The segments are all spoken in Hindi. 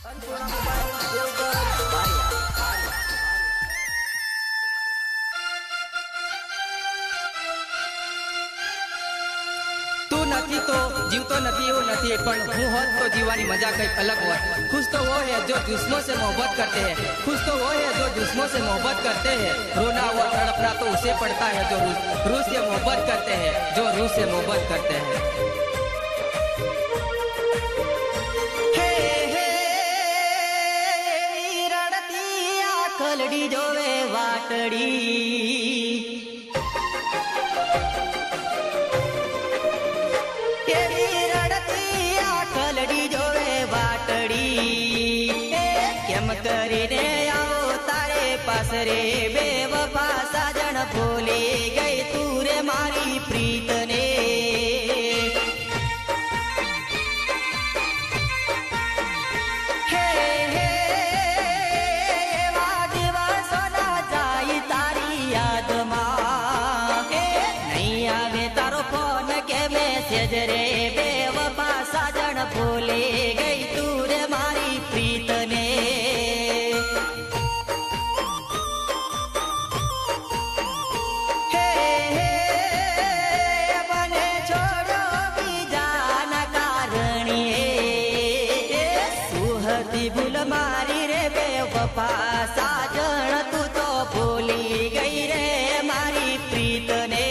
अन्नपूर्णा मोबाइल देवगढ़ बारिया। तू नहीं तो जीवतो नहीं वो नहीं, पर हूँ होत तो जीवानी मजा कई अलग होत। खुश तो वो है जो दुश्मनों से मोहब्बत करते हैं, खुश तो वो है जो दुश्मनों से मोहब्बत करते हैं। रोना और तड़पना तो उसे पड़ता है जो रूस से मोहब्बत करते हैं, जो रूस से मोहब्बत करते हैं। खलड़ी जोवे वाटड़ी तेरी रड़ती खलड़ी जोवे वाटड़ी केम करीने आओ तारे पास रे बेवफा साजन भूली गई तू रे मारी प्रीत ने रे बेवफा साजन भूली गई तू रे मारी प्रीत ने बने छोड़ो बीजा न कारणी सुहती भूल मारी रे बेवफा साजन तू तो भूली गई रे मारी प्रीत ने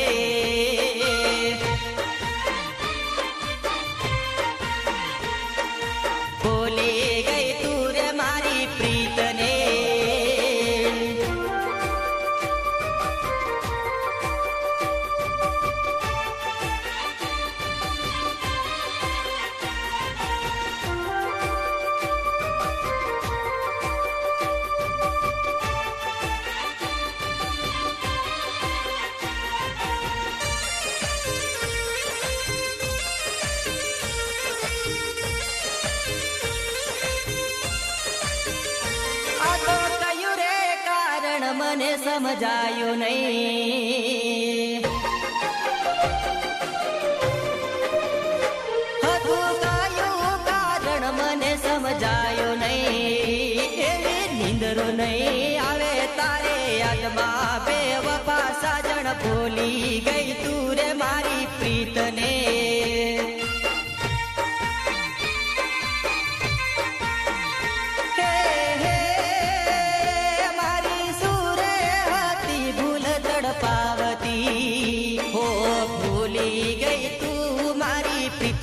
मने समझायो नहीं तू कयो कारण मने समझायो नहीं नींदरो नहीं आवे तारे याद मां बेवफा साजन भूली गई तू रे मारी प्रीत ने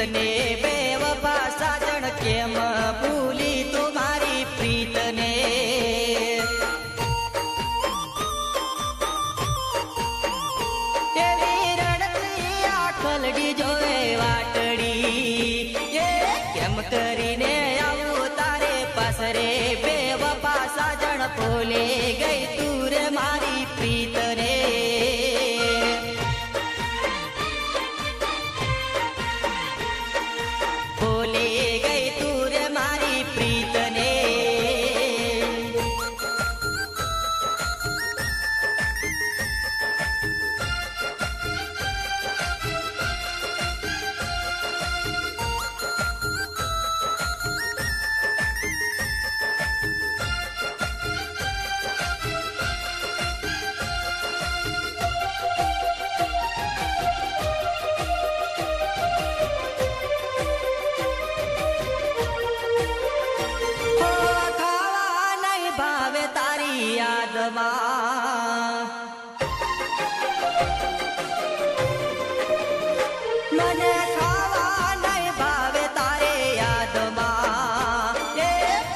ने बेवफा साजन केम भूली तुम्हारी प्रीत ने तेरी रड़ती खलड़ी जोए वाटड़ी ये केम करीने आऊ तारे पास रे बेवफा साजन भूली गई तू रे मारी प्रीत ने मने खावा नहीं भावे तारे याद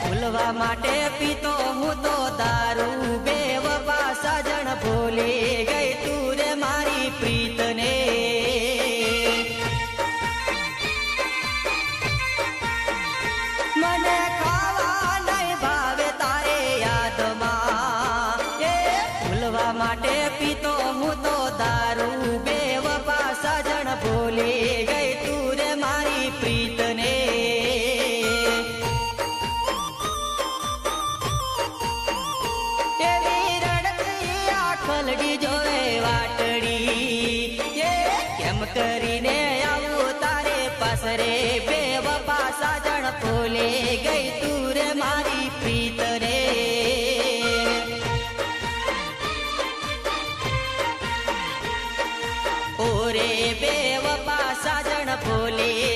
भूलवा माटे पीतो हूँ तो दारू बेवफा साजन भूली गई तू रे मारी प्रीत ने मने खावा नहीं भावे तारे याद भूलवा माटे पीतो हूँ तो दारू बेवफा साजन भूली गई तू रे मारी प्रीत ने तेरी रड़ती खलड़ी जोए वाटड़ी ये केम करीने आऊ तारे पास रे बेवफा साजन भूली गई तू રે મારી પ્રીત રે ઓરે બેવફા સાજણ ભોલે